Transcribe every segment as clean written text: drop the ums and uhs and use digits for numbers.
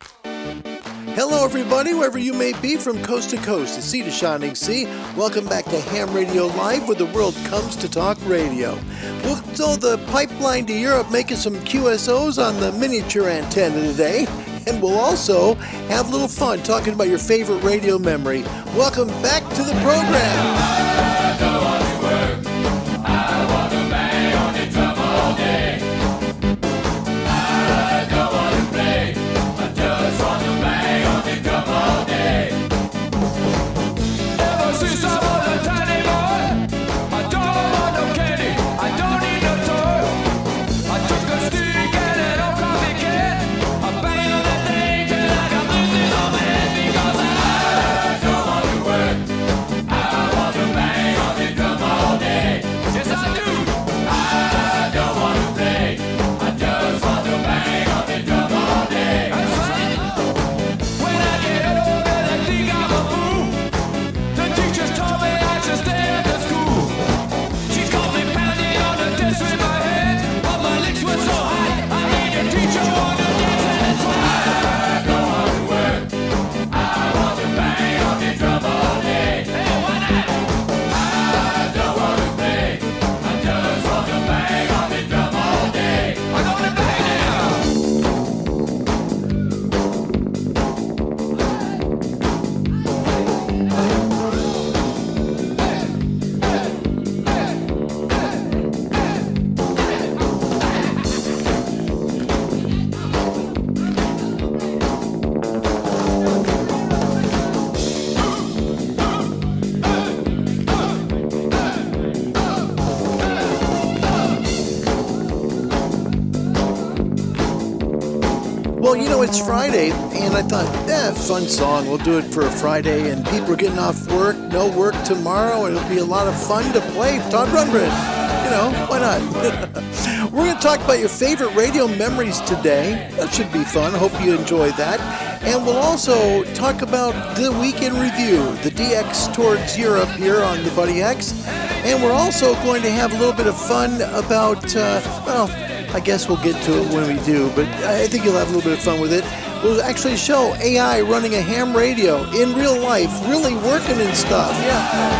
Hello, everybody, wherever you may be from coast to coast, sea to shining sea. Welcome back to Ham Radio Live, where the world comes to talk radio. We'll tow the pipeline to Europe, making some QSOs on the miniature antenna today. And we'll also have a little fun talking about your favorite radio memory. Welcome back to the program. I don't want to work. I want to bang on the drum all day. I don't want to play. I just want to bang on the drum all day. Ever since I was a tiny boy, I don't want no candy. I don't need no toy. I took a stick and an old coffee can. I bang on that thing till I got bruises on my head because I don't want to work. I want to bang on the drum all day. Yes, I do. I don't want to play. I just want to bang on the drum all day. That's right. When I get older, they think I'm a fool. The teachers told me I should stay at the school. She called me pounding on the desk with my hands, but my lips were so hot, I made the teacher want to dance, and that's why I don't want to work. I want to bang on the drum all day. Hey, why not? I don't want to play. I just want to bang on the drum all day. I'm gonna bang now. Well, you know, it's Friday, and I thought, fun song. We'll do it for a Friday, and people are getting off work, no work tomorrow, and it'll be a lot of fun to play. Todd Rundgren, you know, why not? We're going to talk about your favorite radio memories today. That should be fun. Hope you enjoy that. And we'll also talk about the weekend review, the DX towards Europe here on the Buddy X. And we're also going to have a little bit of fun about, I guess we'll get to it when we do, but I think you'll have a little bit of fun with it. We'll actually show AI running a ham radio in real life, really working and stuff. Yeah.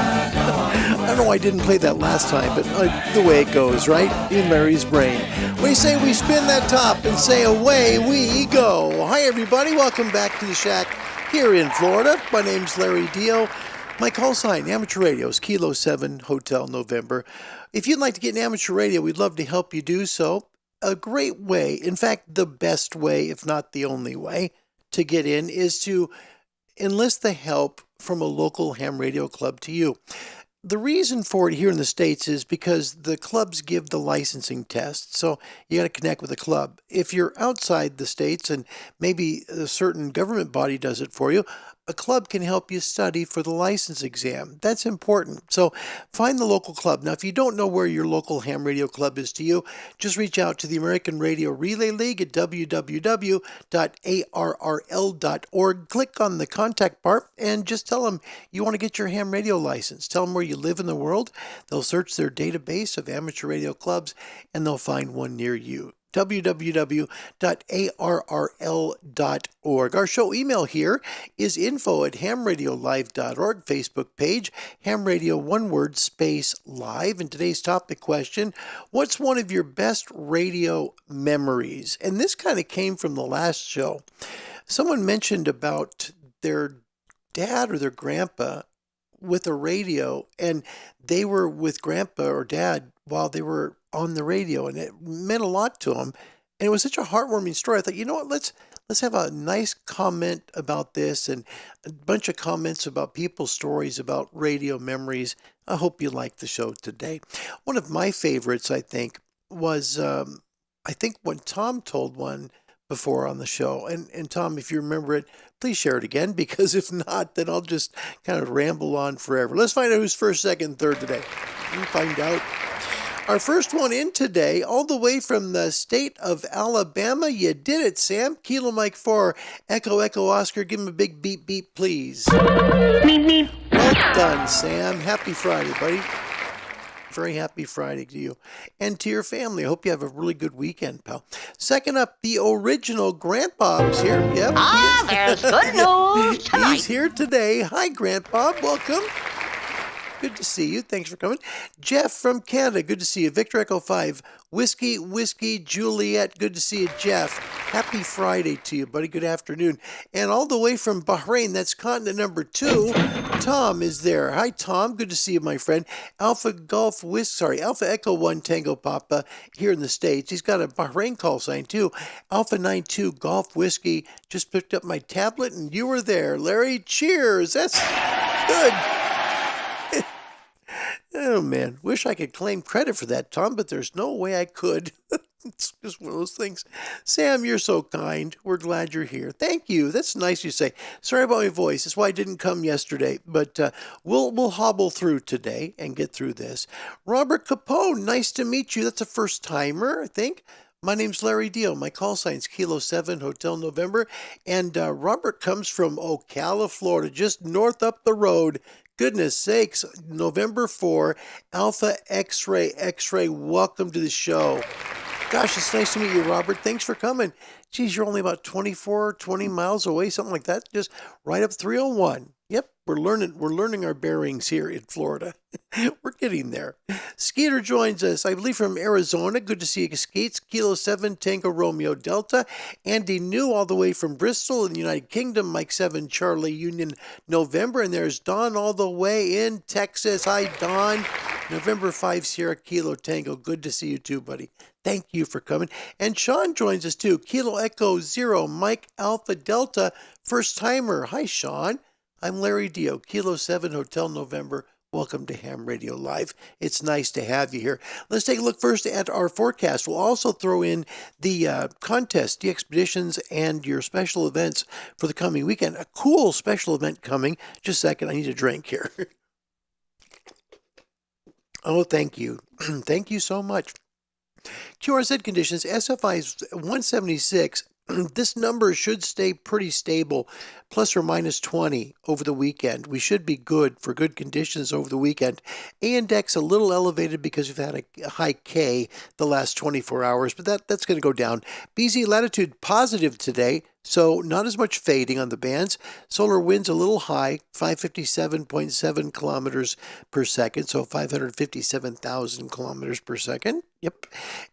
I don't know why I didn't play that last time, but the way it goes, right? In Larry's brain. We say we spin that top and say away we go. Hi, everybody. Welcome back to the Shack here in Florida. My name's Larry Dio. My call sign, Amateur Radio, is Kilo 7 Hotel November. If you'd like to get an amateur radio, we'd love to help you do so. A great way, in fact, the best way, if not the only way, to get in is to enlist the help from a local ham radio club to you. The reason for it here in the States is because the clubs give the licensing test, so you got to connect with a club. If you're outside the States and maybe a certain government body does it for you, a club can help you study for the license exam. That's important. So find the local club. Now, if you don't know where your local ham radio club is to you, just reach out to the American Radio Relay League at www.arrl.org. Click on the contact part and just tell them you want to get your ham radio license. Tell them where you live in the world. They'll search their database of amateur radio clubs and they'll find one near you. www.arrl.org. Our show email here is info@hamradiolive.org. Facebook page, Ham Radio, one word, space, live. And today's topic question, what's one of your best radio memories? And this kind of came from the last show. Someone mentioned about their dad or their grandpa with a radio, and they were with grandpa or dad while they were on the radio, and it meant a lot to them. And it was such a heartwarming story. I thought, you know what, let's have a nice comment about this and a bunch of comments about people's stories about radio memories. I hope you like the show today. One of my favorites, I think, was when Tom told one before on the show. And Tom, if you remember it, please share it again, because if not, then I'll just kind of ramble on forever. Let's find out who's first, second, third today. We'll find out. Our first one in today, all the way from the state of Alabama. You did it, Sam. Kilo Mike 4, Echo Echo Oscar. Give him a big beep beep, please. Beep beep. Well done, Sam. Happy Friday, buddy. Very happy Friday to you and to your family. I hope you have a really good weekend, pal. Second up, the original Grant Bob's here. Yep. There's good news tonight. He's here today. Hi, Grant Bob. Welcome. Good to see you. Thanks for coming. Jeff from Canada. Good to see you. Victor Echo 5. Whiskey, Juliet. Good to see you, Jeff. Happy Friday to you, buddy. Good afternoon. And all the way from Bahrain, that's continent number 2. Tom is there. Hi, Tom. Good to see you, my friend. Alpha Echo 1 Tango Papa here in the States. He's got a Bahrain call sign, too. Alpha 92 Golf Whiskey. Just picked up my tablet, and you were there. Larry, cheers. That's good. Oh, man. Wish I could claim credit for that, Tom, but there's no way I could. It's just one of those things. Sam, you're so kind. We're glad you're here. Thank you. That's nice you say. Sorry about my voice. That's why I didn't come yesterday. But we'll hobble through today and get through this. Robert Capone, nice to meet you. That's a first-timer, I think. My name's Larry Deal. My call sign's Kilo 7 Hotel November. And Robert comes from Ocala, Florida, just north up the road. Goodness sakes, November 4, Alpha X-Ray, welcome to the show. Gosh, it's nice to meet you, Robert. Thanks for coming. Geez, you're only about 20 miles away, something like that. Just right up 301. Yep, we're learning our bearings here in Florida. We're getting there. Skeeter joins us, I believe, from Arizona. Good to see you, Skeets. Kilo 7 Tango Romeo Delta. Andy New all the way from Bristol in the United Kingdom. Mike 7 Charlie Union November. And there's Don all the way in Texas. Hi, Don. November 5 Sierra Kilo Tango. Good to see you too, buddy. Thank you for coming. And Sean joins us too. Kilo Echo 0 Mike Alpha Delta. First timer. Hi, Sean. I'm Larry Dio, Kilo 7 Hotel November. Welcome to Ham Radio Live. It's nice to have you here. Let's take a look first at our forecast. We'll also throw in the contest, DXPeditions, and your special events for the coming weekend. A cool special event coming. Just a second, I need a drink here. Oh, thank you. Thank you so much. QRZ conditions, SFI is 176. This number should stay pretty stable, plus or minus 20 over the weekend. We should be good for good conditions over the weekend. A-index a little elevated because we've had a high K the last 24 hours, but that's going to go down. BZ latitude positive today, so not as much fading on the bands. Solar winds a little high, 557.7 kilometers per second, so 557,000 kilometers per second. Yep.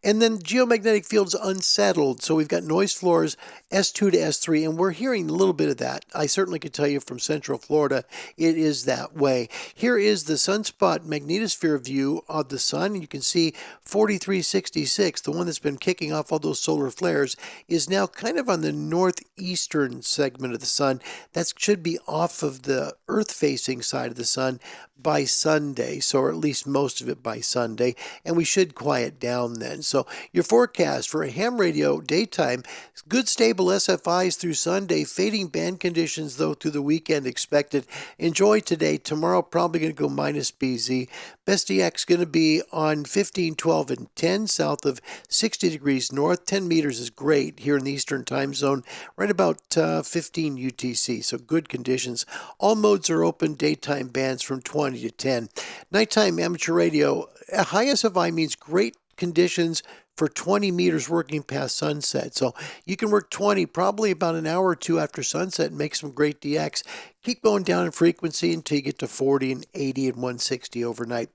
And then geomagnetic fields unsettled. So we've got noise floors S2 to S3, and we're hearing a little bit of that. I certainly could tell you from Central Florida, it is that way. Here is the sunspot magnetosphere view of the sun. You can see 4366, the one that's been kicking off all those solar flares, is now kind of on the northeastern segment of the sun. That should be off of the Earth-facing side of the sun by Sunday, so or at least most of it by Sunday, and we should quiet down then. So your forecast for a ham radio daytime, good stable SFIs through Sunday, fading band conditions though through the weekend expected. Enjoy today. Tomorrow probably going to go minus BZ. Best DX going to be on 15, 12, and 10 south of 60 degrees north. 10 meters is great here in the Eastern time zone, right about 15 UTC, so good conditions. All modes are open, daytime bands from 20 to 10. Nighttime amateur radio, high SFI means great conditions for 20 meters working past sunset. So you can work 20 probably about an hour or two after sunset and make some great DX. Keep going down in frequency until you get to 40 and 80 and 160 overnight.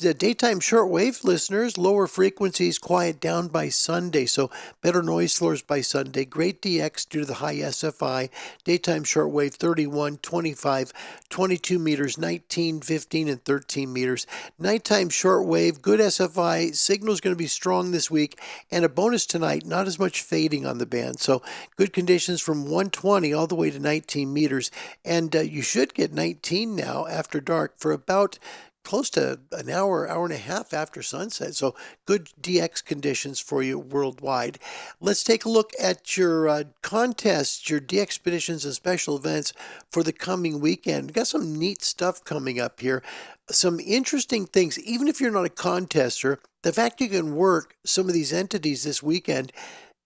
The daytime shortwave listeners, lower frequencies quiet down by Sunday, so better noise floors by Sunday. Great DX due to the high SFI. Daytime shortwave 31, 25, 22 meters, 19, 15, and 13 meters. Nighttime shortwave, good SFI. Signal's going to be strong this week, and a bonus tonight, not as much fading on the band. So good conditions from 120 all the way to 19 meters. And you should get 19 now after dark for about close to an hour and a half after sunset. So good DX conditions for you worldwide. Let's take a look at your contests, your DXPeditions and special events for the coming weekend. We've got some neat stuff coming up here. Some interesting things. Even if you're not a contester, the fact you can work some of these entities this weekend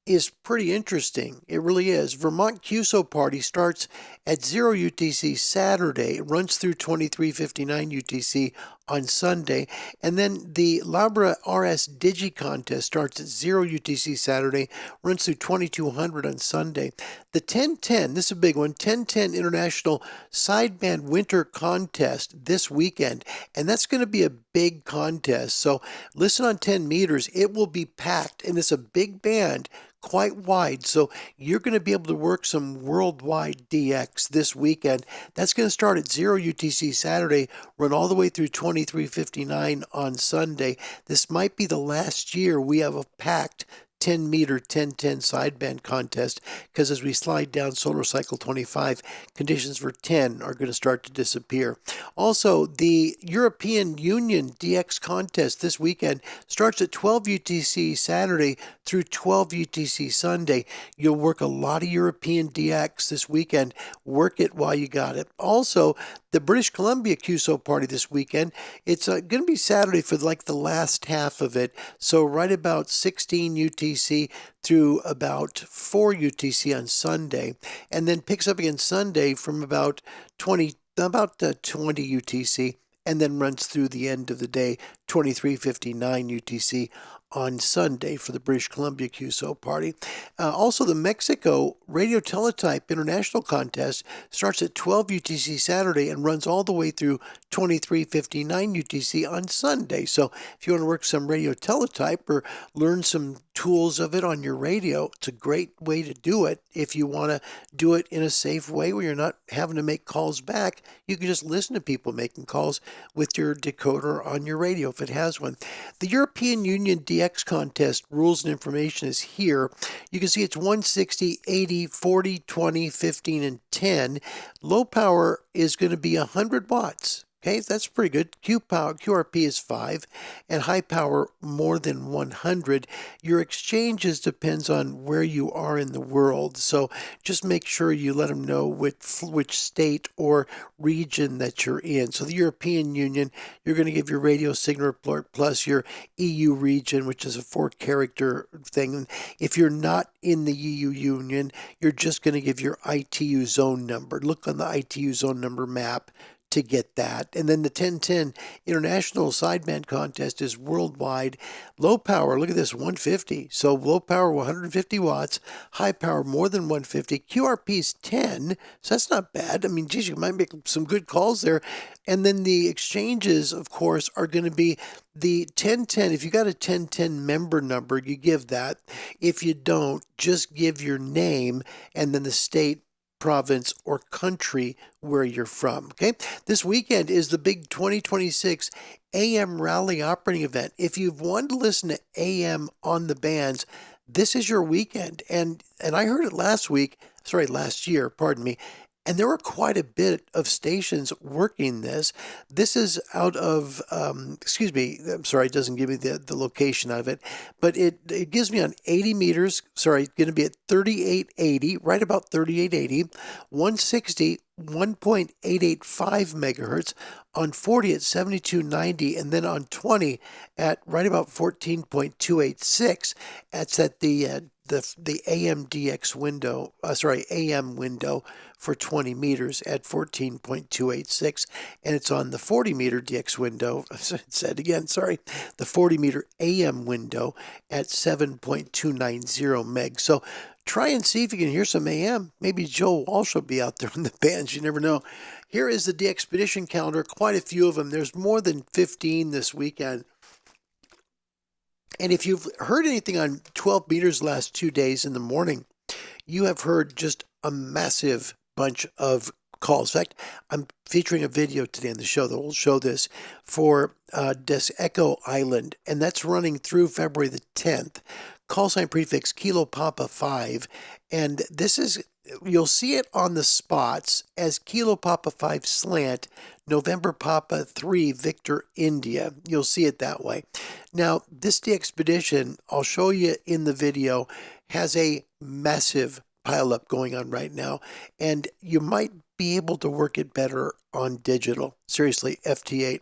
is pretty interesting. It really is. Vermont QSO Party starts at 0 UTC Saturday. It runs through 23:59 UTC on Sunday. And then the Labra RS Digi contest starts at 0 UTC Saturday, runs through 2200 on Sunday. The 1010, this is a big one, 1010 International Sideband Winter Contest this weekend. And that's going to be a big contest. So listen on 10 meters, it will be packed, and it's a big band, quite wide, so you're going to be able to work some worldwide DX this weekend. That's going to start at 0 UTC Saturday, run all the way through 2359 on Sunday. This might be the last year we have a packed 10-meter 1010 sideband contest, because as we slide down solar cycle 25, conditions for 10 are going to start to disappear. Also, the European Union DX contest this weekend starts at 12 UTC Saturday through 12 UTC Sunday. You'll work a lot of European DX this weekend. Work it while you got it. Also, the British Columbia QSO party this weekend, it's going to be Saturday for like the last half of it. So right about 16 UTC through about 4 UTC on Sunday, and then picks up again Sunday from about 20 UTC, and then runs through the end of the day, 2359 UTC on Sunday for the British Columbia QSO party. Also, the Mexico Radio Teletype International Contest starts at 12 UTC Saturday and runs all the way through 2359 UTC on Sunday. So if you want to work some radio teletype or learn some tools of it on your radio, it's a great way to do it. If you want to do it in a safe way where you're not having to make calls back, you can just listen to people making calls with your decoder on your radio if it has one. The European Union DX contest rules and information is here. You can see it's 160, 80, 40, 20, 15, and 10. Low power is going to be 100 watts. Okay, that's pretty good. QRP is 5, and high power more than 100. Your exchanges depends on where you are in the world, so just make sure you let them know which state or region that you're in. So the European Union, you're going to give your radio signal report plus your EU region, which is a 4-character thing. If you're not in the EU Union, you're just going to give your ITU zone number. Look on the ITU zone number map to get that. And then the 1010 International Sideband Contest is worldwide. Low power, look at this, 150. So low power, 150 watts. High power, more than 150. QRP is 10, so that's not bad. I mean, geez, you might make some good calls there. And then the exchanges, of course, are going to be the 1010. If you got a 1010 member number, you give that. If you don't, just give your name and then the state, province, or country where you're from. Okay, this weekend is the big 2026 AM Rally Operating Event. If you've wanted to listen to AM on the bands, this is your weekend. And I heard it last year, pardon me. And there were quite a bit of stations working this. This is out of, it doesn't give me the location of it, but it gives me on 80 meters, going to be at 3880, right about 3880, 160, 1.885 megahertz, on 40 at 7290, and then on 20 at right about 14.286. That's at the AM DX window, AM window for 20 meters at 14.286, and it's on the 40 meter DX window, the 40 meter AM window at 7.290 meg. So try and see if you can hear some AM. Maybe Joe Walsh will be out there in the bands. You never know. Here is the DXPedition calendar, quite a few of them. There's more than 15 this weekend. And if you've heard anything on 12 meters the last 2 days in the morning, you have heard just a massive bunch of calls. In fact, I'm featuring a video today on the show that will show this for Desecheo Island, and that's running through February the 10th. Call sign prefix Kilo Papa 5, and this is, you'll see it on the spots as Kilo Papa 5 slant, November Papa 3 Victor India. You'll see it that way. Now, this DXPedition, I'll show you in the video, has a massive pileup going on right now, and you might be able to work it better on digital. Seriously, FT8,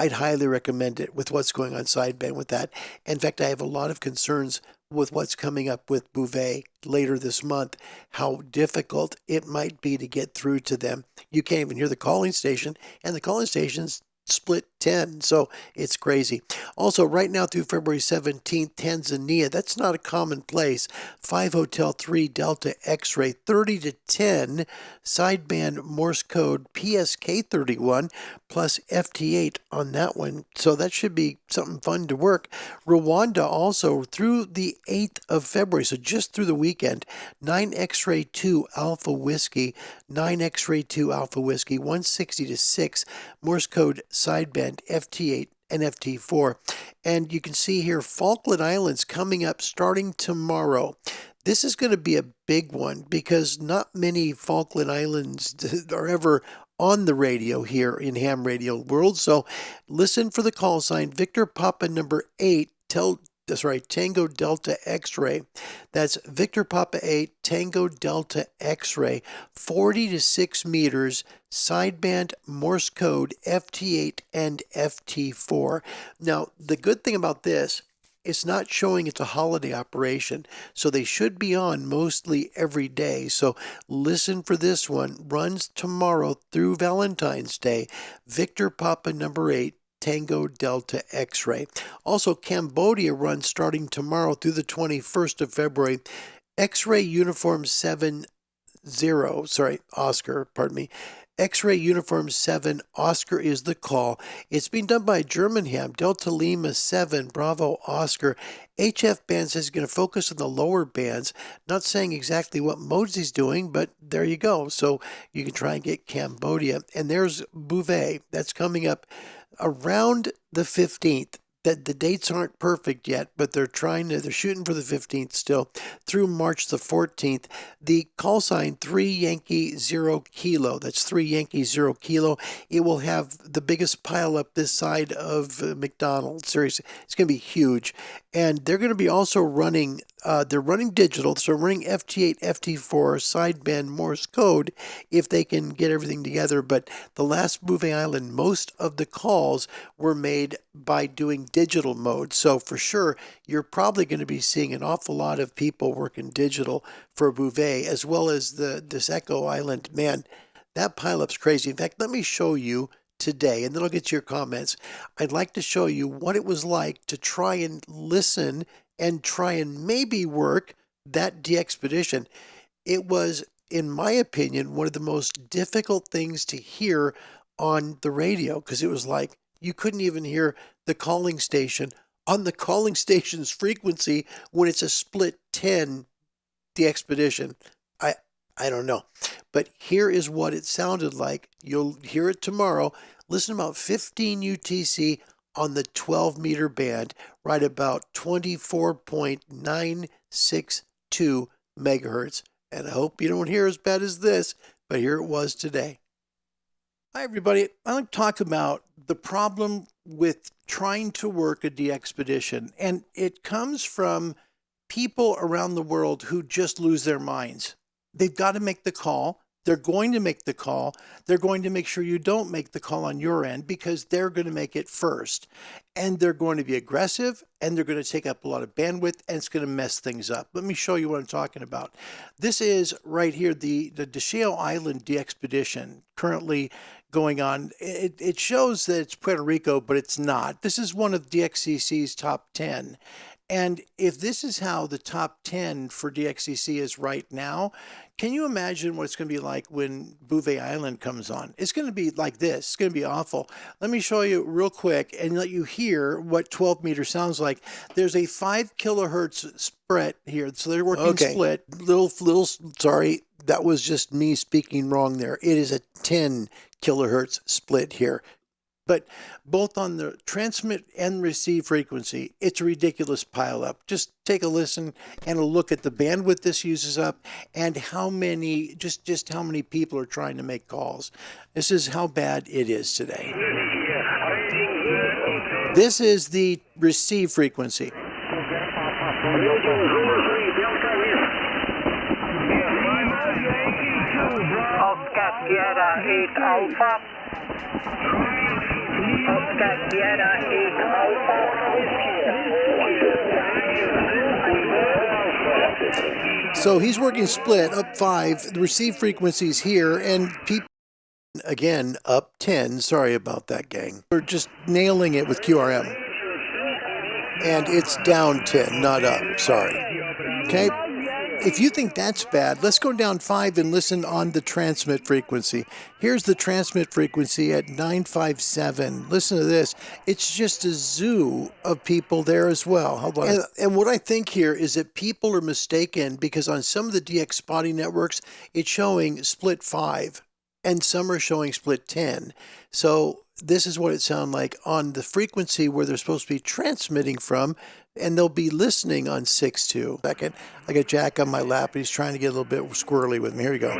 I'd highly recommend it with what's going on sideband with that. In fact, I have a lot of concerns with what's coming up with Bouvet later this month, how difficult it might be to get through to them. You can't even hear the calling station, and the calling station's split 10, so it's crazy. Also, right now through February 17th, Tanzania, that's not a common place. 5 Hotel 3 Delta X-ray, 30 to 10, sideband Morse code PSK 31 plus FT8 on that one, so that should be something fun to work. Rwanda also through the 8th of February, so just through the weekend, 9 X-ray 2 Alpha Whiskey, 9 X-ray 2 Alpha Whiskey, 160 to 6, Morse code sideband FT8 and FT4. And you can see here Falkland Islands coming up starting tomorrow. This is going to be a big one because not many Falkland Islands are ever on the radio here in ham radio world. So listen for the call sign Victor Papa number 8. That's right, Tango Delta X-ray. That's Victor Papa 8, Tango Delta X-ray, 40 to 6 meters, sideband Morse code FT8 and FT4. Now, the good thing about this, it's not showing it's a holiday operation, so they should be on mostly every day. So listen for this one. Runs tomorrow through Valentine's Day. Victor Papa number 8, Tango Delta X-ray. Also, Cambodia runs starting tomorrow through the 21st of February. X-ray uniform 70, Oscar, pardon me. X-ray uniform 7, Oscar is the call. It's being done by German ham, Delta Lima 7, Bravo Oscar. HF band says he's going to focus on the lower bands. Not saying exactly what modes he's doing, but there you go. So you can try and get Cambodia. And there's Bouvet. That's coming up around the 15th. That the dates aren't perfect yet, but they're shooting for the 15th still through March the 14th. The call sign 3 Yankee 0 Kilo. That's 3 Yankee 0 Kilo. It will have the biggest pile up this side of McDonald's. Seriously, it's going to be huge. And they're going to be also running, they're running digital, so running FT8, FT4, sideband Morse code if they can get everything together. But the last Bouvet Island, most of the calls were made by doing digital mode. So for sure, you're probably going to be seeing an awful lot of people working digital for Bouvet, as well as the Desecheo Island. Man, that pileup's crazy. In fact, let me show you today, and then I'll get to your comments. I'd like to show you what it was like to try and listen and try and maybe work that DXPedition. It was, in my opinion, one of the most difficult things to hear on the radio, because it was like you couldn't even hear the calling station on the calling station's frequency when it's a split 10 DXPedition. I don't know. But here is what it sounded like. You'll hear it tomorrow. Listen about 15 UTC on the 12-meter band, right about 24.962 megahertz. And I hope you don't hear as bad as this, but here it was today. Hi, everybody. I want to talk about the problem with trying to work a DXPedition. And it comes from people around the world who just lose their minds. They've got to make the call. They're going to make the call. They're going to make sure you don't make the call on your end because they're going to make it first. And they're going to be aggressive, and they're going to take up a lot of bandwidth, and it's going to mess things up. Let me show you what I'm talking about. This is right here, the Desecheo Island DXPedition currently going on. It shows that it's Puerto Rico, but it's not. This is one of DXCC's top 10. And if this is how the top 10 for DXCC is right now, can you imagine what it's going to be like when Bouvet Island comes on? It's going to be like this. It's going to be awful. Let me show you real quick and let you hear what 12 meter sounds like. There's a 5 kilohertz spread here. So they're working split. Little, sorry, that was just me speaking wrong there. It is a 10 kilohertz split here. But both on the transmit and receive frequency, it's a ridiculous pileup. Just take a listen and a look at the bandwidth this uses up and how many, just how many people are trying to make calls. This is how bad it is today. This is the receive frequency. So he's working split up 5. The receive frequencies here, and people Again, up 10. Sorry about that, gang. We're just nailing it with QRM. And it's down 10, not up. Sorry. Okay? If you think that's bad, let's go down 5 and listen on the transmit frequency. Here's the transmit frequency at 957. Listen to this. It's just a zoo of people there as well. How about and what I think here is that people are mistaken because on some of the DX body networks, it's showing split 5 and some are showing split 10. So this is what it sounds like on the frequency where they're supposed to be transmitting from, and they'll be listening on 6.2. Second, I got Jack on my lap, and he's trying to get a little bit squirrely with me. Here we go.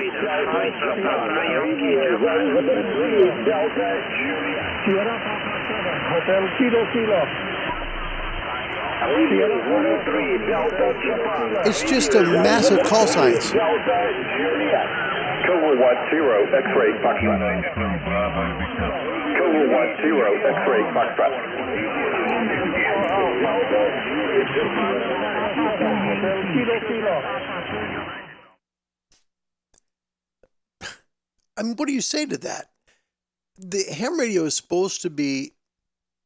It's just a massive call signs. Kilo 10 X-ray Foxtrot. Kilo 10 X-ray Foxtrot. I mean, what do you say to that? The ham radio is supposed to be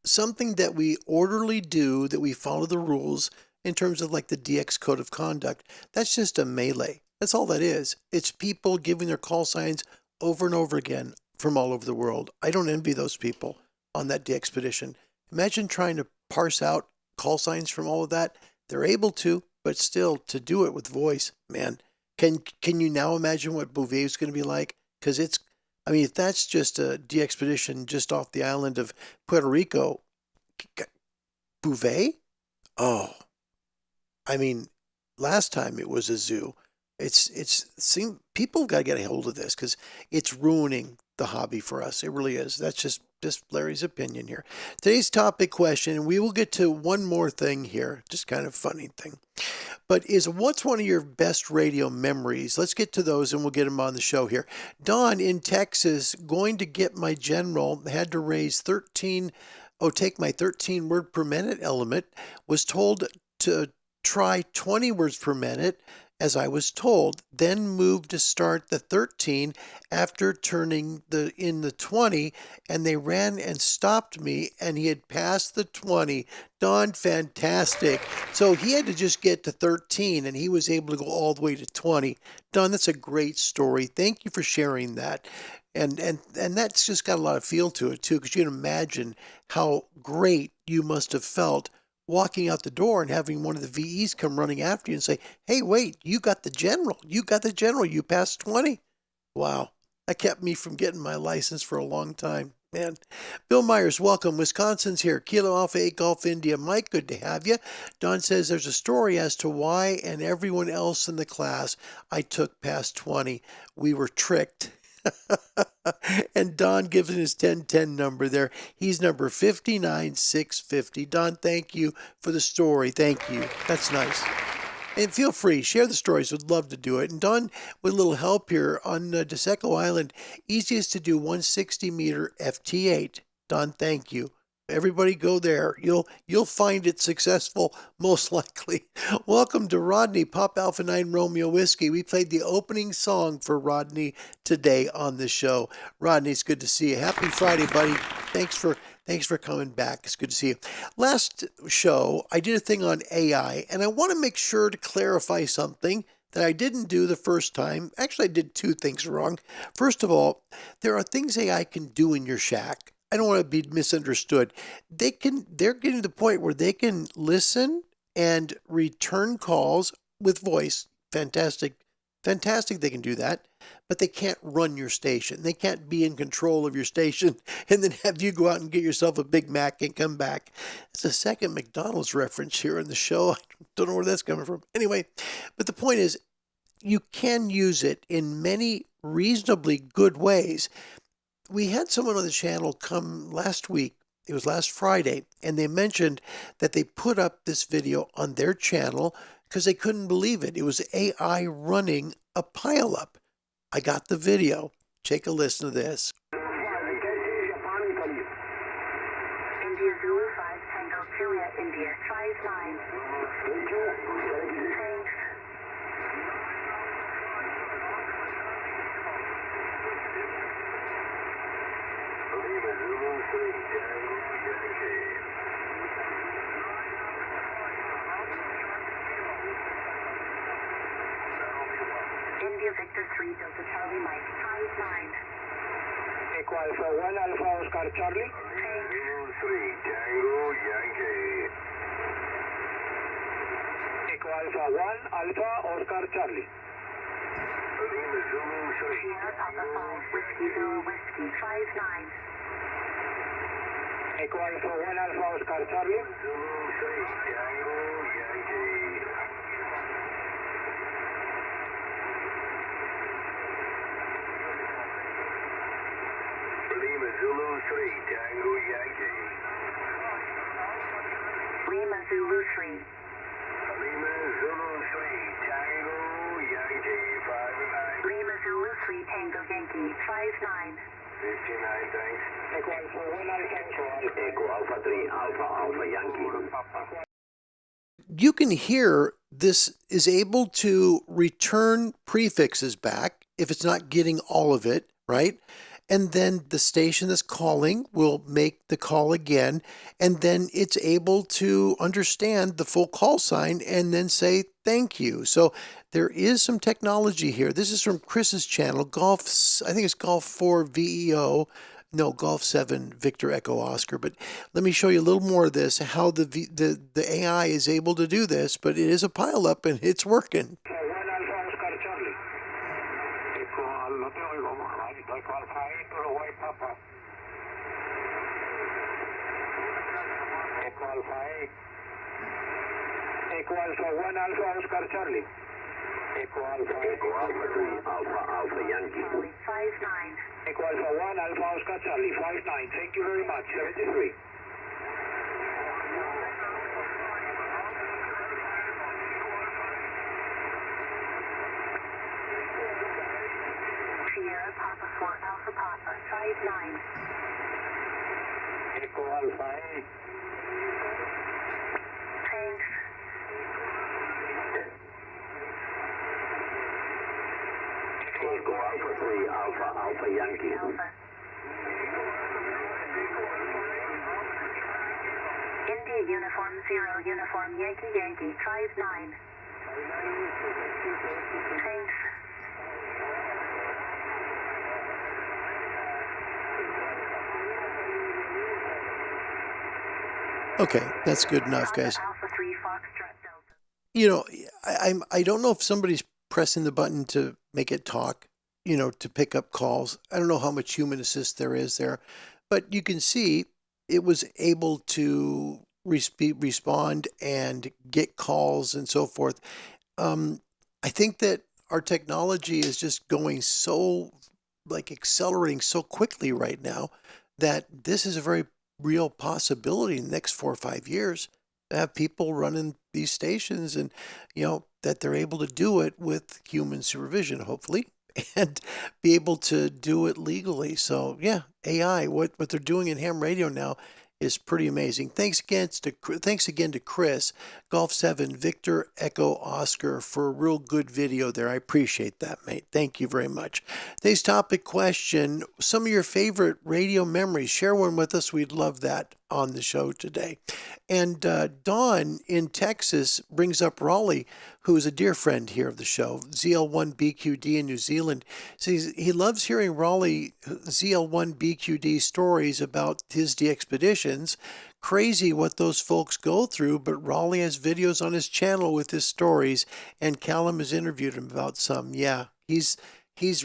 something that we orderly do, that we follow the rules in terms of like the DX code of conduct. That's just a melee. That's all that is. It's people giving their call signs over and over again from all over the world. I don't envy those people on that DXPedition. Imagine trying to parse out call signs from all of that. They're able to, but still to do it with voice, man. Can you now imagine what Bouvet is going to be like? Because it's, I mean, if that's just a DXPedition just off the island of Puerto Rico, Bouvet? Oh, I mean, last time it was a zoo. People have got to get a hold of this because it's ruining the hobby for us. It really is. That's just Larry's opinion here. Today's topic question, and we will get to one more thing here, just kind of funny thing, but is what's one of your best radio memories? Let's get to those and we'll get them on the show here. Don in Texas, going to get my general, had to raise take my 13 word per minute element, was told to try 20 words per minute, as I was told, then moved to start the 13 after turning in the 20, and they ran and stopped me, and he had passed the 20. Don, fantastic. So he had to just get to 13, and he was able to go all the way to 20. Don, that's a great story. Thank you for sharing that. And that's just got a lot of feel to it, too, because you can imagine how great you must have felt walking out the door and having one of the VEs come running after you and say, hey, wait, you got the general. You passed 20. Wow. That kept me from getting my license for a long time. Man. Bill Myers, welcome. Wisconsin's here. Kilo Alpha 8 Golf India. Mike, good to have you. Don says there's a story as to why and everyone else in the class I took past 20. We were tricked. And Don gives his 1010 number there. He's number 59650. Don, thank you for the story. Thank you. That's nice. And feel free, share the stories. Would love to do it. And Don, with a little help here on Desecheo Island, easiest to do 160 meter FT8. Don, thank you. Everybody go there. You'll find it successful, most likely. Welcome to Rodney, Pop Alpha 9 Romeo Whiskey. We played the opening song for Rodney today on the show. Rodney, it's good to see you. Happy Friday, buddy. Thanks for coming back. It's good to see you. Last show, I did a thing on AI, and I want to make sure to clarify something that I didn't do the first time. Actually, I did two things wrong. First of all, there are things AI can do in your shack. I don't want to be misunderstood. They're getting to the point where they can listen and return calls with voice. Fantastic they can do that, but they can't run your station. They can't be in control of your station and then have you go out and get yourself a Big Mac and come back. It's a second McDonald's reference here in the show. I don't know where that's coming from. Anyway, but the point is, you can use it in many reasonably good ways. We had someone on the channel come last week, it was last Friday, and they mentioned that they put up this video on their channel because they couldn't believe it. It was AI running a pileup. I got the video. Take a listen to this. India Zulu 5 Tango Julia India 5-9. Thanks. India Victor 3 Delta Charlie Mike 59. Echo Alpha 1 Alpha Oscar Charlie. Thanks. 3 Tango Yankee. Echo Alpha 1 Alpha Oscar Charlie. Lima Zulu 3 Sierra Papa 5 Whiskey Zulu Whiskey 59. Echo Alpha 1 Alpha Oscar Charlie. Zulu 3 Tango Yankee. Lima Zulu 3 Tango Yankee. Lima Zulu 3. Lima Zulu 3 Tango Yankee 59. Lima Zulu 3 Tango Yankee 59. 59, thanks. Echo Alpha 1 Alpha Oscar. Echo Alpha 3 Alpha Alpha Yankee. You can hear this is able to return prefixes back if it's not getting all of it, right? And then the station that's calling will make the call again, and then it's able to understand the full call sign and then say thank you. So there is some technology here. This is from Chris's channel, I think it's Golf 4 VEO. No, Golf 7 Victor Echo Oscar. But let me show you a little more of this, how the AI is able to do this, but it is a pileup and it's working. 1 Alpha Oscar Charlie. Echo Alpha, no te oigo, Echo Alpha 8 Uruguay Papa. Echo Alpha 8. Echo Alpha 1 Alpha Oscar Charlie. Echo Alpha 3 Alpha Alpha Yankee. Charlie 59. Echo Alpha 1 Alpha Oscar Charlie 59. Thank you very much. 73. Sierra Papa 4 Alpha Papa 59. Echo Alpha 8. Thanks. Echo Alpha 3 Alpha Alpha Yankee. Alpha. India Uniform 0 Uniform Yankee Yankee 59. Thanks. Okay, that's good enough, guys. Alpha 3 Foxtrot Delta. You know, I don't know if somebody's pressing the button to make it talk, you know, to pick up calls. I don't know how much human assist there is there, but you can see it was able to respond and get calls and so forth. I think that our technology is just going so, like, accelerating so quickly right now that this is a very real possibility in the next 4 or 5 years to have people running these stations, and you know that they're able to do it with human supervision, hopefully, and be able to do it legally. So yeah, AI, what they're doing in ham radio now is pretty amazing. Thanks again to Chris, Golf 7 Victor Echo Oscar, for a real good video there. I appreciate that, mate. Thank you very much. Today's topic question: some of your favorite radio memories. Share one with us. We'd love that on the show today. And Dawn in Texas brings up Raleigh, who is a dear friend here of the show, ZL1BQD in New Zealand. Says he loves hearing Raleigh ZL1BQD stories about his DXPeditions. Crazy what those folks go through, but Raleigh has videos on his channel with his stories, and Callum has interviewed him about some. Yeah, he's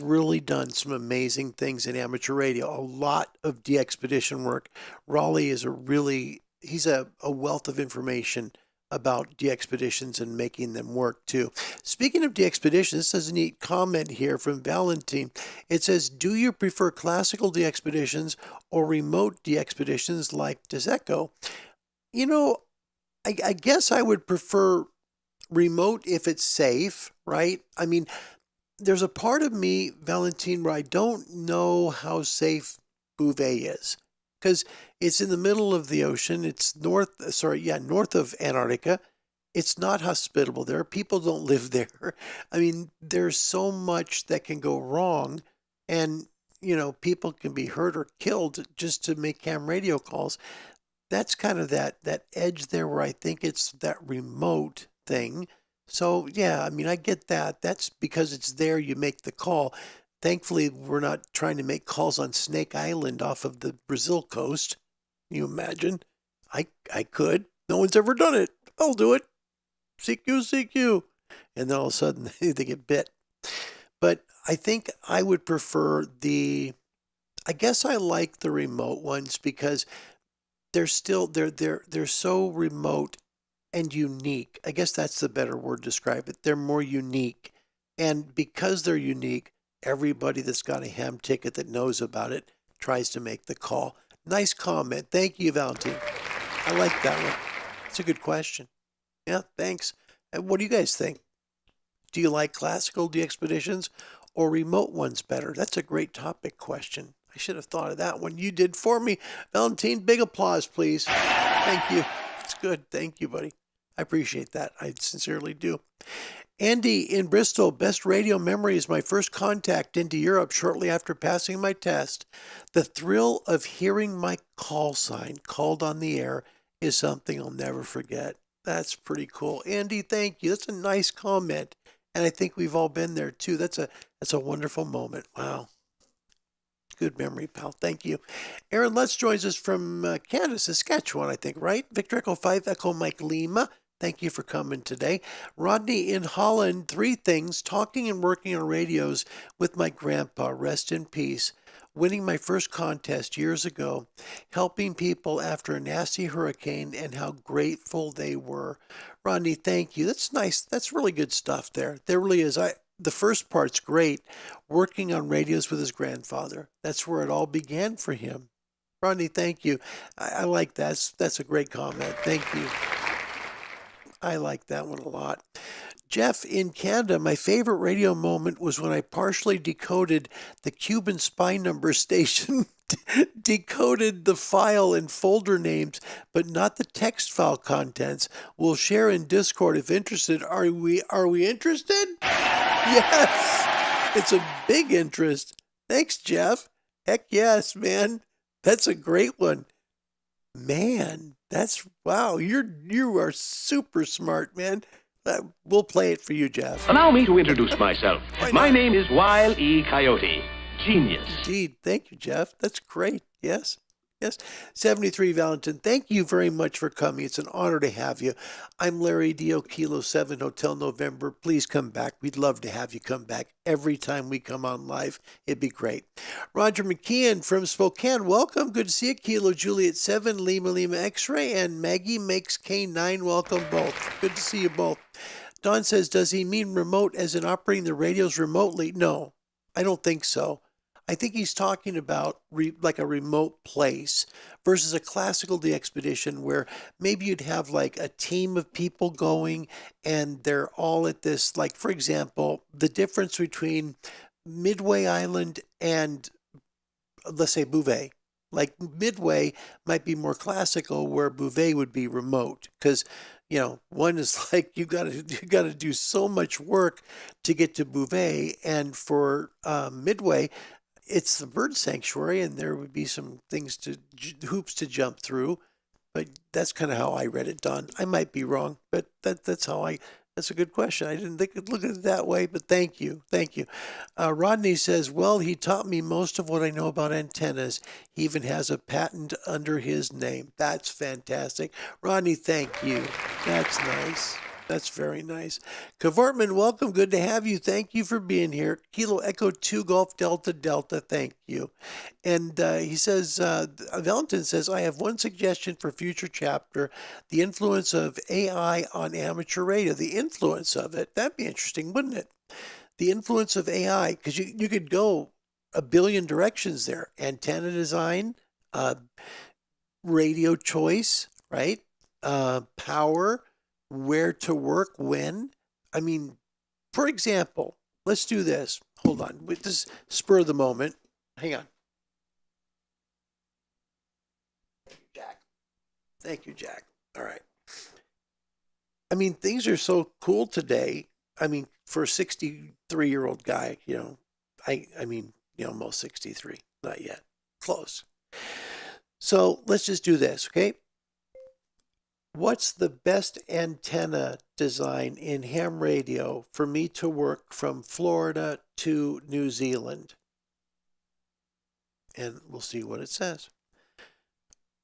really done some amazing things in amateur radio, a lot of DXPedition work. Raleigh is he's a wealth of information about DXPeditions and making them work too. Speaking of DXPeditions, this is a neat comment here from Valentine. It says, do you prefer classical DXPeditions or remote DXPeditions like Desecheo? You know, I guess I would prefer remote if it's safe, right? I mean, there's a part of me, Valentine, where I don't know how safe Bouvet is, because it's in the middle of the ocean. It's north of Antarctica. It's not hospitable there. People don't live there. I mean, there's so much that can go wrong, and you know, people can be hurt or killed just to make ham radio calls. That's kind of that edge there where I think it's that remote thing. So, yeah, I mean, I get that. That's because it's there, you make the call. Thankfully, we're not trying to make calls on Snake Island off of the Brazil coast. Can you imagine? I could. No one's ever done it. I'll do it. CQ, CQ. And then all of a sudden, they get bit. But I think I would prefer I guess I like the remote ones because they're so remote and unique. I guess that's the better word to describe it. They're more unique. And because they're unique, everybody that's got a ham ticket that knows about it tries to make the call. Nice comment. Thank you, Valentine. I like that one. It's a good question. Yeah, thanks. And what do you guys think? Do you like classical DXPeditions or remote ones better? That's a great topic question. I should have thought of that one. You did for me. Valentine, big applause, please. Thank you. It's good. Thank you, buddy. I appreciate that. I sincerely do. Andy in Bristol, best radio memory is my first contact into Europe shortly after passing my test. The thrill of hearing my call sign called on the air is something I'll never forget. That's pretty cool. Andy, thank you. That's a nice comment. And I think we've all been there too. That's a wonderful moment. Wow. Good memory, pal. Thank you. Aaron Lutz joins us from Canada, Saskatchewan, I think, right? Victor Echo 5, Echo Mike Lima. Thank you for coming today. Rodney in Holland, 3 things, talking and working on radios with my grandpa, rest in peace. Winning my first contest years ago, helping people after a nasty hurricane, and how grateful they were. Rodney, thank you. That's nice. That's really good stuff there. There really is. The first part's great, working on radios with his grandfather. That's where it all began for him. Rodney, thank you. I like that. That's a great comment. Thank you. I like that one a lot. Jeff in Canada, my favorite radio moment was when I partially decoded the Cuban spy number station, decoded the file and folder names, but not the text file contents. We'll share in Discord if interested. Are we interested? Yes, it's a big interest. Thanks, Jeff. Heck yes, man. That's a great one. Man, wow. You are super smart, man. We'll play it for you, Jeff. Allow me to introduce myself. My name is Wile E. Coyote. Genius. Indeed. Thank you, Jeff. That's great. Yes. Yes. 73 Valentin, thank you very much for coming. It's an honor to have you. I'm Larry Dio, Kilo 7 Hotel November. Please come back. We'd love to have you come back every time we come on live. It'd be great. Roger McKeon from Spokane, welcome. Good to see you. Kilo Juliet 7, Lima Lima X-Ray, and Maggie makes K9. Welcome both. Good to see you both. Don says, does he mean remote as in operating the radios remotely? No, I don't think so. I think he's talking about like a remote place versus a classical DXPedition where maybe you'd have like a team of people going and they're all at this, like, for example, the difference between Midway Island and, let's say, Bouvet. Like Midway might be more classical where Bouvet would be remote because, you know, one is like you got to do so much work to get to Bouvet, and for Midway, it's the bird sanctuary, and there would be some things hoops to jump through, but that's kind of how I read it, Don. I might be wrong, but that's a good question. I didn't think I'd look at it that way, but thank you. Rodney says, well, he taught me most of what I know about antennas. He even has a patent under his name. That's fantastic. Rodney, thank you. That's nice. That's very nice. Cavortman, welcome. Good to have you. Thank you for being here. Kilo Echo 2 Golf Delta Delta. Thank you. And he says, Valentin says, I have one suggestion for future chapter, the influence of AI on amateur radio. The influence of it. That'd be interesting, wouldn't it? The influence of AI, because you could go a billion directions there. Antenna design, radio choice, right? Power, where to work, when. I mean, for example, let's do this. Hold on. With this spur of the moment. Hang on. Jack. Thank you, Jack. All right. I mean, things are so cool today. I mean, for a 63-year-old guy, you know, I mean, you know, almost 63. Not yet. Close. So let's just do this, okay? What's the best antenna design in ham radio for me to work from Florida to New Zealand? And we'll see what it says.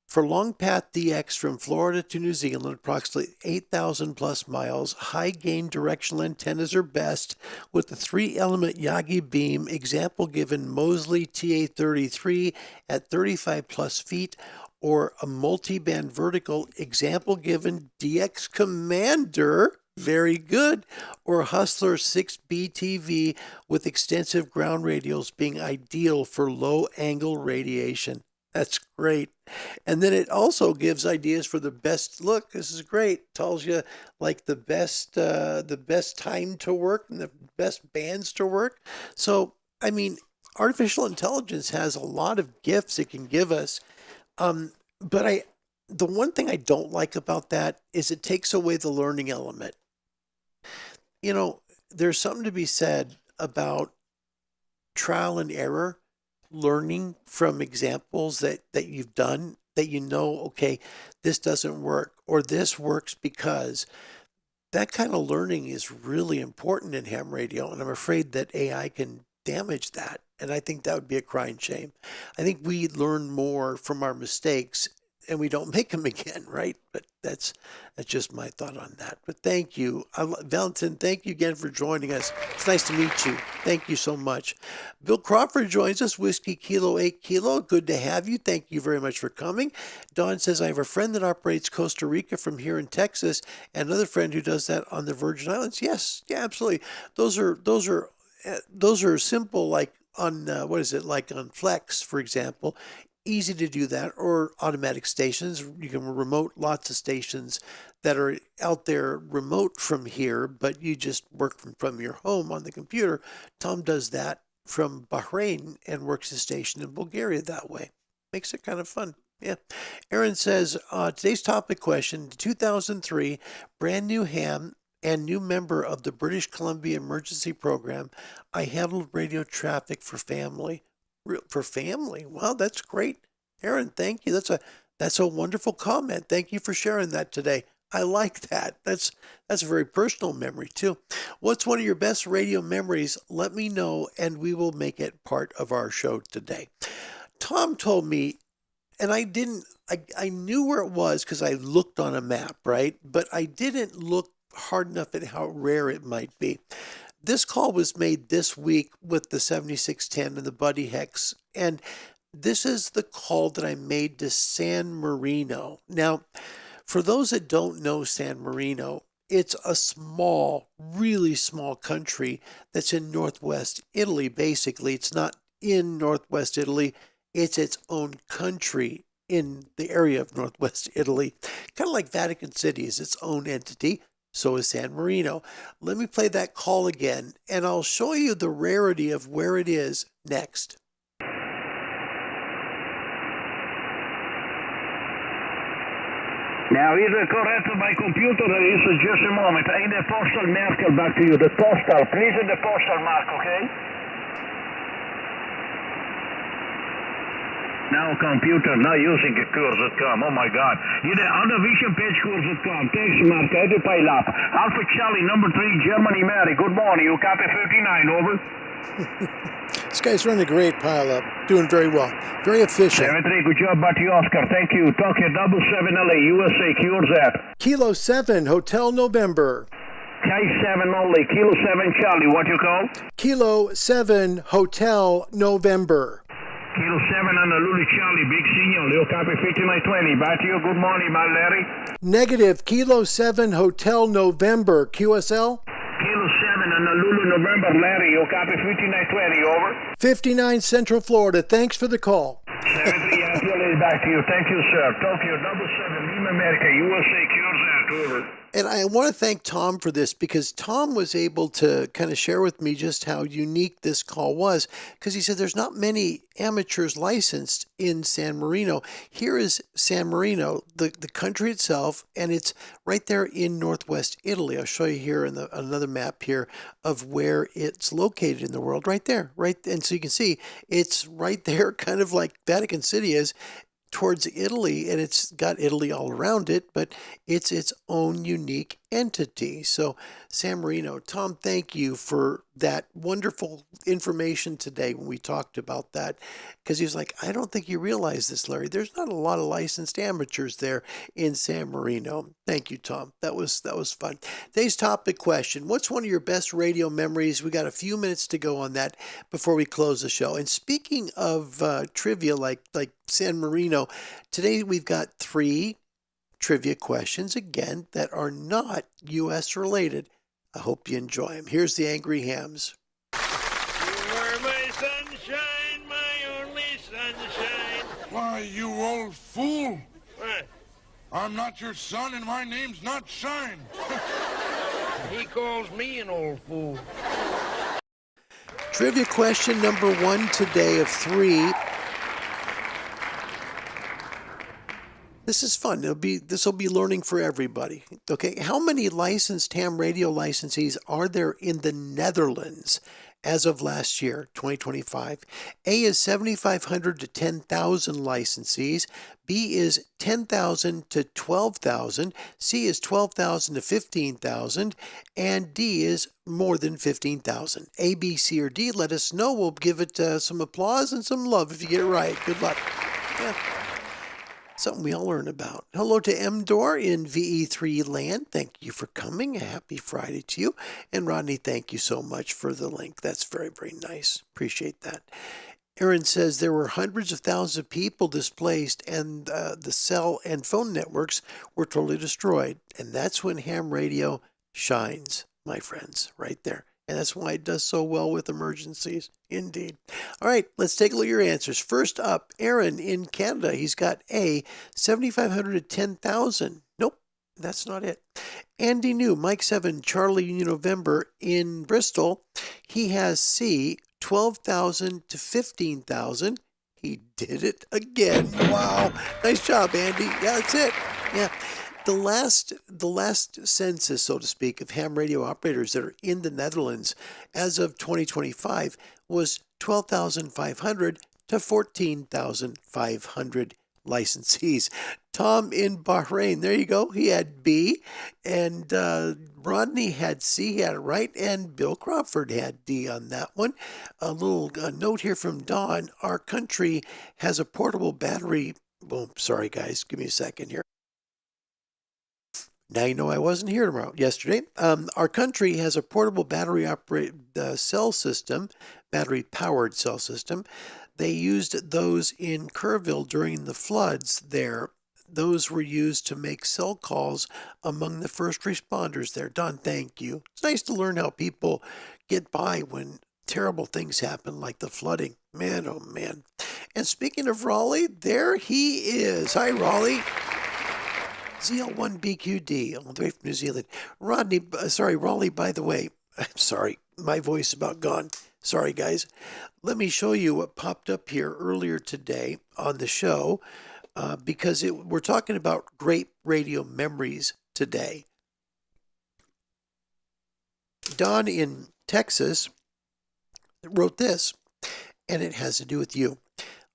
For long path DX from Florida to New Zealand, approximately 8,000 plus miles, high gain directional antennas are best with the 3-element Yagi beam, example given Mosley TA33 at 35 plus feet, or a multi-band vertical, example given DX Commander, very good, or Hustler 6BTV with extensive ground radials being ideal for low angle radiation. That's great. And then it also gives ideas for the best look. This is great. Tells you like the best time to work and the best bands to work. So, I mean, artificial intelligence has a lot of gifts it can give us. But the one thing I don't like about that is it takes away the learning element. You know, there's something to be said about trial and error, learning from examples that you've done, that you know, okay, this doesn't work or this works because. That kind of learning is really important in ham radio, and I'm afraid that AI can damage that. And I think that would be a crying shame. I think we learn more from our mistakes and we don't make them again, right? But that's just my thought on that. But thank you. Valentin, thank you again for joining us. It's nice to meet you. Thank you so much. Bill Crawford joins us, Whiskey Kilo 8 Kilo. Good to have you. Thank you very much for coming. Don says, I have a friend that operates Costa Rica from here in Texas, and another friend who does that on the Virgin Islands. Yes, yeah, absolutely. Those are simple, like on, like on Flex, for example. Easy to do that, or automatic stations. You can remote lots of stations that are out there remote from here, but you just work from your home on the computer. Tom does that from Bahrain and works the station in Bulgaria that way. Makes it kind of fun. Yeah. Aaron says, today's topic question, 2003, brand new ham and new member of the British Columbia Emergency Program. I handled radio traffic for family. For family. Wow, that's great. Aaron, thank you. That's a wonderful comment. Thank you for sharing that today. I like that. That's a very personal memory too. What's one of your best radio memories? Let me know and we will make it part of our show today. Tom told me, and I knew where it was because I looked on a map, right? But I didn't look hard enough at how rare it might be. This call was made this week with the 7610 and the Buddy Hex, and this is the call that I made to San Marino. Now, for those that don't know San Marino, it's a small, really small country that's in northwest Italy, basically. It's not in northwest Italy, it's its own country in the area of northwest Italy. Kind of like Vatican City is its own entity. So is San Marino. Let me play that call again, and I'll show you the rarity of where it is next. Now, is it correct on my computer? Is just a moment. In the postal marker back to you. The postal. Please in the postal mark, okay? Now computer, not using a course.com. Oh my God. Hier de Vision page course.com. Thanks, Mark. Uit de pijlap. Alpha Charlie, number 3, Germany, Mary. Good morning. You copy 59, over. This guy's running a great pile up. Doing very well. Very efficient. 73, good job, Batty Oscar. Thank you. Tokyo 77 LA, USA. Cures that. Kilo 7, Hotel November. K7 only. Kilo 7 Charlie, what you call? Kilo 7, Hotel November. Kilo 7 on the Lulu Charlie, big signal. You copy 5920. Back to you. Good morning, my Larry. Negative. Kilo 7, Hotel November. QSL? Kilo 7 on the Lulu November, Larry. You copy 5920. Over. 59 Central Florida. Thanks for the call. 73 Antilles, back to you. Thank you, sir. Tokyo 77, Lima, America, USA. Cures that. Over. And I want to thank Tom for this because Tom was able to kind of share with me just how unique this call was, because he said there's not many amateurs licensed in San Marino. Here is San Marino, the country itself, and it's right there in northwest Italy. I'll show you here in another map here of where it's located in the world, right there, right. And so you can see it's right there, kind of like Vatican City is. towards Italy, and it's got Italy all around it, but it's its own unique entity. So San Marino, Tom, thank you for that wonderful information today when we talked about that, because he was like, I don't think you realize this, Larry. There's not a lot of licensed amateurs there in San Marino. Thank you, Tom. That was fun. Today's topic question: what's one of your best radio memories? We got a few minutes to go on that before we close the show. And speaking of trivia, like San Marino, today we've got 3 trivia questions again that are not U.S. related. I hope you enjoy them. Here's the Angry Hams. You are my sunshine, my only sunshine. Why, you old fool! What? I'm not your son, and my name's not Shine. He calls me an old fool. Trivia question number 1 today of 3. This is fun. This will be learning for everybody. Okay, how many licensed ham radio licensees are there in the Netherlands as of last year, 2025? A is 7,500 to 10,000 licensees. B is 10,000 to 12,000. C is 12,000 to 15,000. And D is more than 15,000. A, B, C, or D, let us know. We'll give it some applause and some love if you get it right. Good luck. Yeah. Something we all learn about. Hello to M. Dor in VE3 land. Thank you for coming. A happy Friday to you. And Rodney, thank you so much for the link. That's very, very nice. Appreciate that. Aaron says there were hundreds of thousands of people displaced, and the cell and phone networks were totally destroyed. And that's when ham radio shines, my friends, right there. And that's why it does so well with emergencies. Indeed. All right, let's take a look at your answers. First up, Aaron in Canada. He's got A, 7,500 to 10,000. Nope, that's not it. Andy New, Mike 7, Charlie November in Bristol. He has C, 12,000 to 15,000. He did it again. Wow. Nice job, Andy. Yeah, that's it. Yeah. The last census, so to speak, of ham radio operators that are in the Netherlands as of 2025 was 12,500 to 14,500 licensees. Tom in Bahrain, there you go. He had B, and Rodney had C. He had it right, and Bill Crawford had D on that one. A little note here from Don. Our country has a portable battery. Boom. Sorry, guys. Give me a second here. Now you know I wasn't here yesterday. Our country has a portable battery-operated cell system, battery-powered cell system. They used those in Kerrville during the floods there. Those were used to make cell calls among the first responders there. Don, thank you. It's nice to learn how people get by when terrible things happen like the flooding. Man, oh man. And speaking of Raleigh, there he is. Hi, Raleigh. ZL1BQD, all the way from New Zealand. Raleigh, by the way, I'm sorry, my voice is about gone. Sorry, guys. Let me show you what popped up here earlier today on the show, because we're talking about great radio memories today. Don in Texas wrote this, and it has to do with you.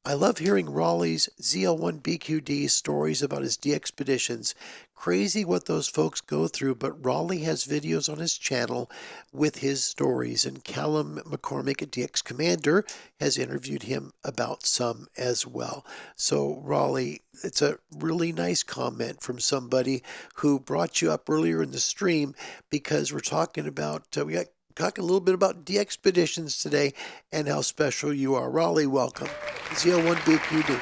I love hearing Raleigh's ZL1BQD stories about his DXPeditions. Crazy what those folks go through, but Raleigh has videos on his channel with his stories, and Callum McCormick at DX Commander has interviewed him about some as well. So Raleigh, it's a really nice comment from somebody who brought you up earlier in the stream, because we're talking about, talking a little bit about DXPeditions today and how special you are. Raleigh, welcome. ZL1BQD.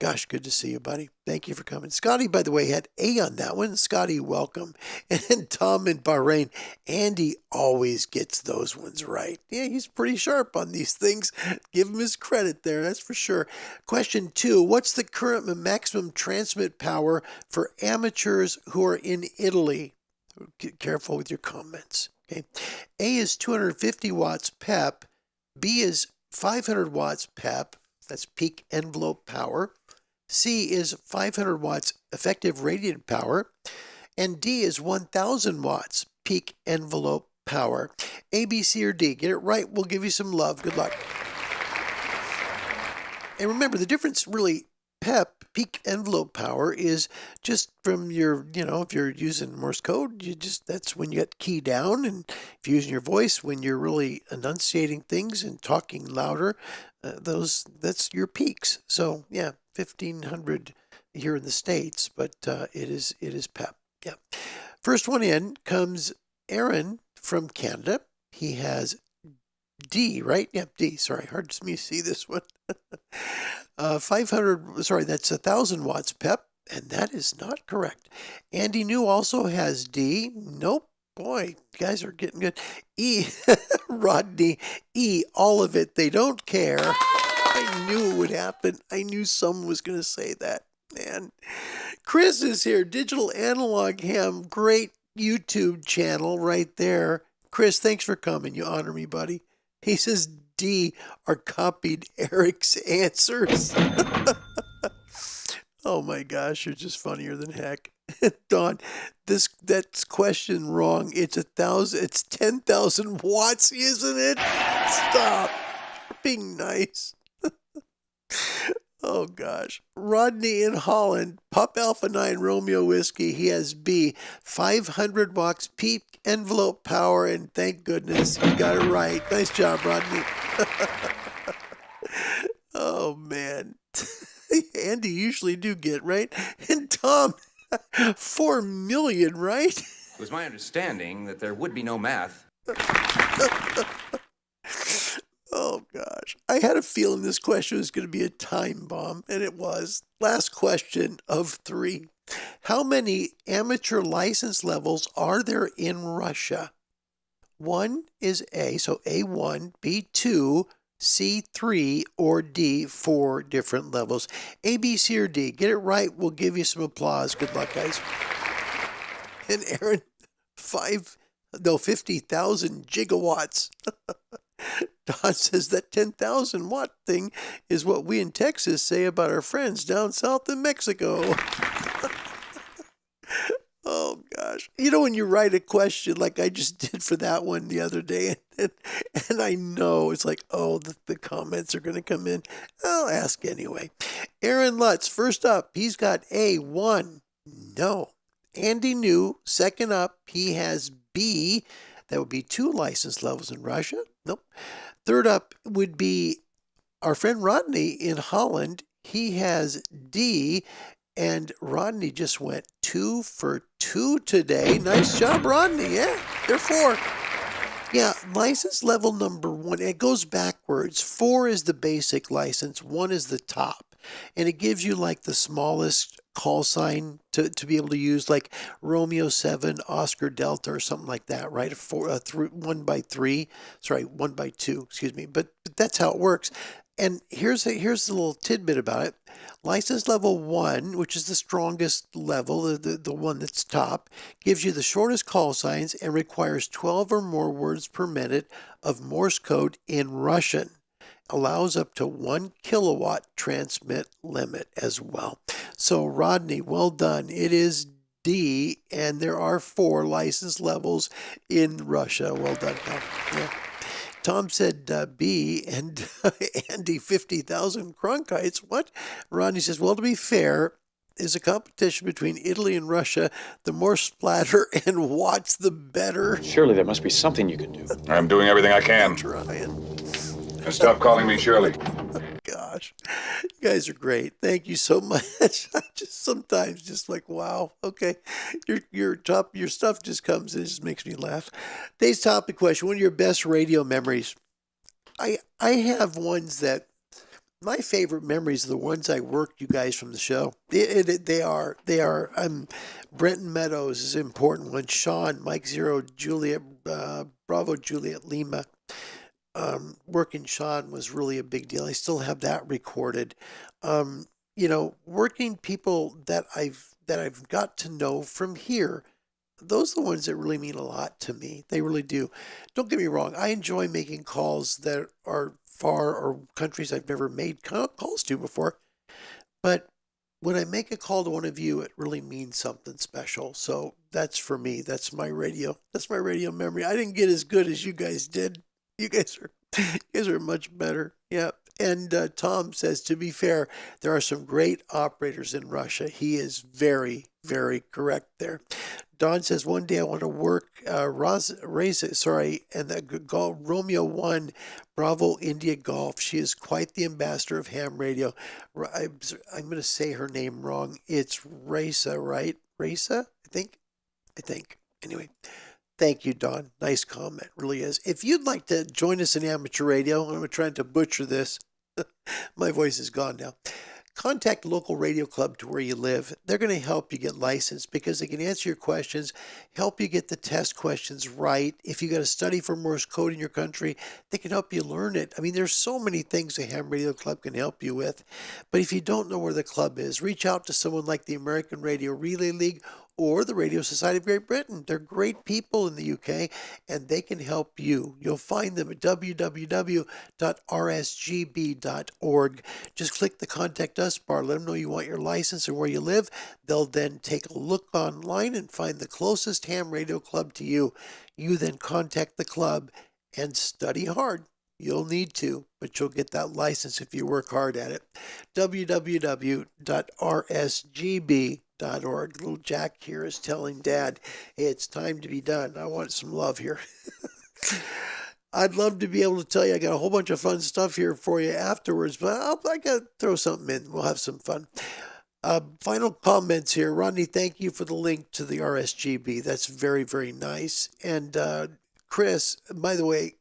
Gosh, good to see you, buddy. Thank you for coming. Scotty, by the way, had A on that one. Scotty, welcome. And then Tom in Bahrain. Andy always gets those ones right. Yeah, he's pretty sharp on these things. Give him his credit there, that's for sure. Question 2, what's the current maximum transmit power for amateurs who are in Italy? Get careful with your comments. Okay. A is 250 watts PEP. B is 500 watts PEP. That's peak envelope power. C is 500 watts effective radiant power. And D is 1,000 watts peak envelope power. A, B, C, or D. Get it right, we'll give you some love. Good luck. And remember, the difference really PEP, peak envelope power, is just from your, if you're using Morse code, that's when you get key down, and if you're using your voice, when you're really enunciating things and talking louder, that's your peaks. So yeah, 1500 here in the States, but it is PEP. Yeah. First one in comes Aaron from Canada. He has D, right? Yep, D. Sorry, hard for me to see this one. that's 1,000 watts PEP, and that is not correct. Andy New also has D. Nope. Boy, you guys are getting good. E, Rodney, E, all of it. They don't care. I knew it would happen. I knew someone was going to say that. Man. Chris is here. Digital Analog Ham. Great YouTube channel right there. Chris, thanks for coming. You honor me, buddy. He says D are copied Eric's answers. Oh my gosh, you're just funnier than heck. Don, that's question wrong. It's 10,000 watts, isn't it? Stop being nice. Oh gosh. Rodney in Holland, Pop Alpha 9 Romeo Whiskey. He has B, 500 watts peak envelope power, and thank goodness he got it right. Nice job, Rodney. Oh man. Andy usually do get right. And Tom, 4 million, right? It was my understanding that there would be no math. Oh gosh. I had a feeling this question was going to be a time bomb, and it was. Last question of 3. How many amateur license levels are there in Russia? 1 is A, so A1, B2, C3, or D, 4 different levels. A, B, C, or D. Get it right, we'll give you some applause. Good luck, guys. And Aaron, 50,000 gigawatts. Don says that 10,000 watt thing is what we in Texas say about our friends down south in Mexico. Oh gosh. When you write a question like I just did for that one the other day, and I know it's like, oh, the comments are going to come in. I'll ask anyway. Aaron Lutz, first up, he's got A1. No. Andy New, second up, he has B. That would be 2 license levels in Russia. Nope. Third up would be our friend Rodney in Holland. He has D. And Rodney just went 2 for 2 today. Nice job, Rodney. Yeah, they're 4. Yeah, license level number 1, it goes backwards. 4 is the basic license, 1 is the top. And it gives you like the smallest call sign to be able to use, like Romeo 7, Oscar Delta, or something like that, right? 1 by 3, sorry, 1 by 2, excuse me. But that's how it works. And here's a little tidbit about it. License level 1, which is the strongest level, the one that's top, gives you the shortest call signs and requires 12 or more words per minute of Morse code in Russian. Allows up to 1 kilowatt transmit limit as well. So Rodney, well done. It is D, and there are 4 license levels in Russia. Well done, Tom. Yeah. Tom said B, and Andy, 50,000 Cronkites. What? Rodney says, well, to be fair, is a competition between Italy and Russia. The more splatter and watts, the better. Surely there must be something you can do. I'm doing everything I can. I'm trying. And stop calling me Shirley. Gosh, you guys are great. Thank you so much. I just sometimes just like, wow, okay, your stuff just comes and it just makes me laugh. Today's topic question: what are your best radio memories? I have ones that my favorite memories are the ones I worked you guys from the show. They are. Brenton Meadows is an important one. Sean, Mike Zero, Juliet, Bravo, Juliet Lima. Working Sean was really a big deal. I still have that recorded. Working people that I've got to know from here, those are the ones that really mean a lot to me. They really do. Don't get me wrong. I enjoy making calls that are far or countries I've never made calls to before. But when I make a call to one of you, it really means something special. So that's for me. That's my radio. That's my radio memory. I didn't get as good as you guys did. You guys are much better. Yeah. And Tom says, to be fair, there are some great operators in Russia. He is very, very correct there. Don says, one day I want to work and the Romeo 1 Bravo India Golf. She is quite the ambassador of ham radio. I'm going to say her name wrong. It's Raisa, right? Raisa, I think. Anyway, thank you, Don. Nice comment, really is. If you'd like to join us in amateur radio, I'm trying to butcher this. My voice is gone now. Contact local radio club to where you live. They're going to help you get licensed because they can answer your questions, help you get the test questions right. If you got to study for Morse code in your country, they can help you learn it. I mean, there's so many things a ham radio club can help you with. But if you don't know where the club is, reach out to someone like the American Radio Relay League or the Radio Society of Great Britain. They're great people in the UK, and they can help you. You'll find them at www.rsgb.org. Just click the Contact Us bar. Let them know you want your license and where you live. They'll then take a look online and find the closest ham radio club to you. You then contact the club and study hard. You'll need to, but you'll get that license if you work hard at it. www.rsgb.org. Little Jack here is telling Dad, hey, it's time to be done. I want some love here. I'd love to be able to tell you I got a whole bunch of fun stuff here for you afterwards, but I got to throw something in. We'll have some fun. Final comments here. Rodney, thank you for the link to the RSGB. That's very, very nice. And Chris, by the way,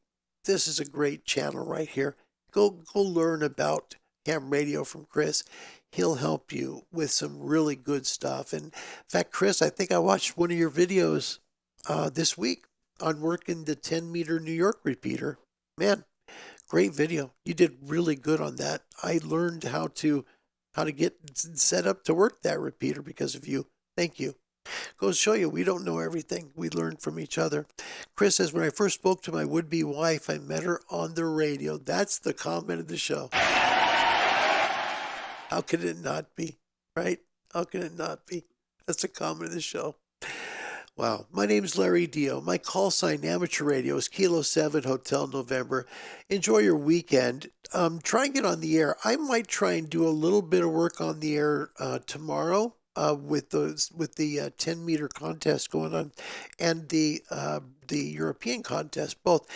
this is a great channel right here. Go learn about ham radio from Chris. He'll help you with some really good stuff. And in fact, Chris, I think I watched one of your videos this week on working the 10-meter New York repeater. Man, great video. You did really good on that. I learned how to get set up to work that repeater because of you. Thank you. Goes to show you, we don't know everything. We learn from each other. Chris says, when I first spoke to my would-be wife, I met her on the radio. That's the comment of the show. How could it not be, right? How can it not be? That's the comment of the show. Wow. My name's Larry Dio. My call sign amateur radio is Kilo 7 Hotel November. Enjoy your weekend. Try and get on the air. I might try and do a little bit of work on the air tomorrow with the 10-meter contest going on and the European contest, both.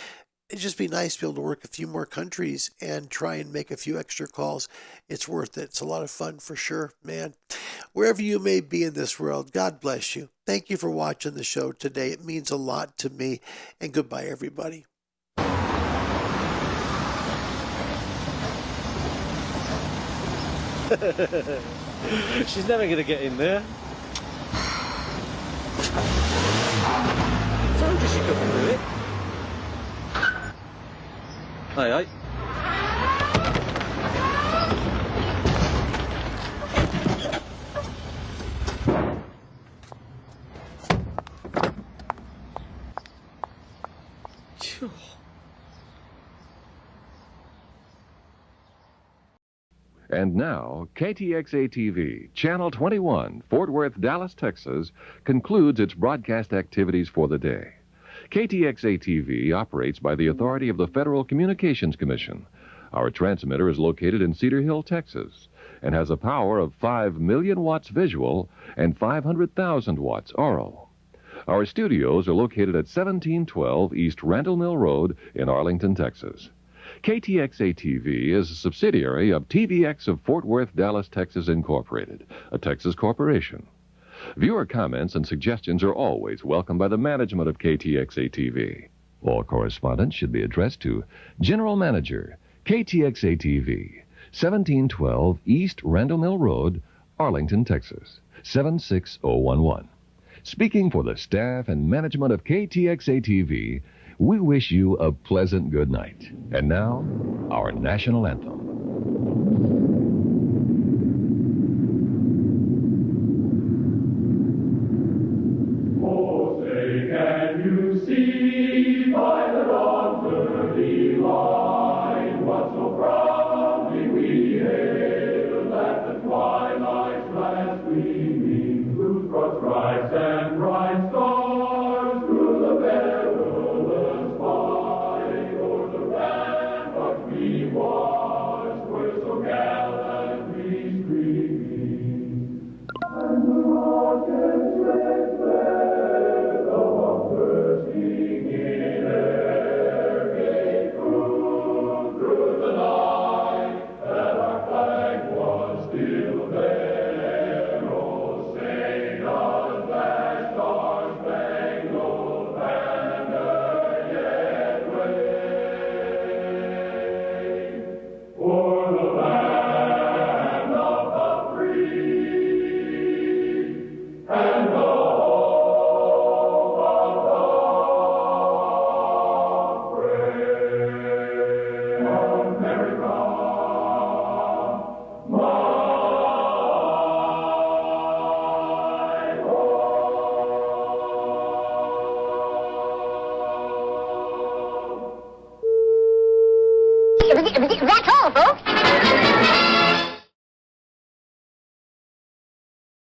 It'd just be nice to be able to work a few more countries and try and make a few extra calls. It's worth it. It's a lot of fun for sure, man. Wherever you may be in this world, God bless you. Thank you for watching the show today. It means a lot to me. And goodbye, everybody. She's never going to get in there. I told you she couldn't do it. Aye. And now, KTXA-TV, Channel 21, Fort Worth, Dallas, Texas, concludes its broadcast activities for the day. KTXA-TV operates by the authority of the Federal Communications Commission. Our transmitter is located in Cedar Hill, Texas, and has a power of 5 million watts visual and 500,000 watts aural. Our studios are located at 1712 East Randall Mill Road in Arlington, Texas. KTXA-TV is a subsidiary of TVX of Fort Worth, Dallas, Texas, Incorporated, a Texas corporation. Viewer comments and suggestions are always welcome by the management of KTXA-TV. All correspondence should be addressed to General Manager, KTXA-TV, 1712 East Randall Mill Road, Arlington, Texas, 76011. Speaking for the staff and management of KTXA-TV, we wish you a pleasant good night. And now, our national anthem. Oh, say, can you see by the dawn's early light what so proudly we hailed at the twilight's last gleaming, whose broad stripes and bright stars through the perilous fight o'er the ramparts we watched. That's all, folks.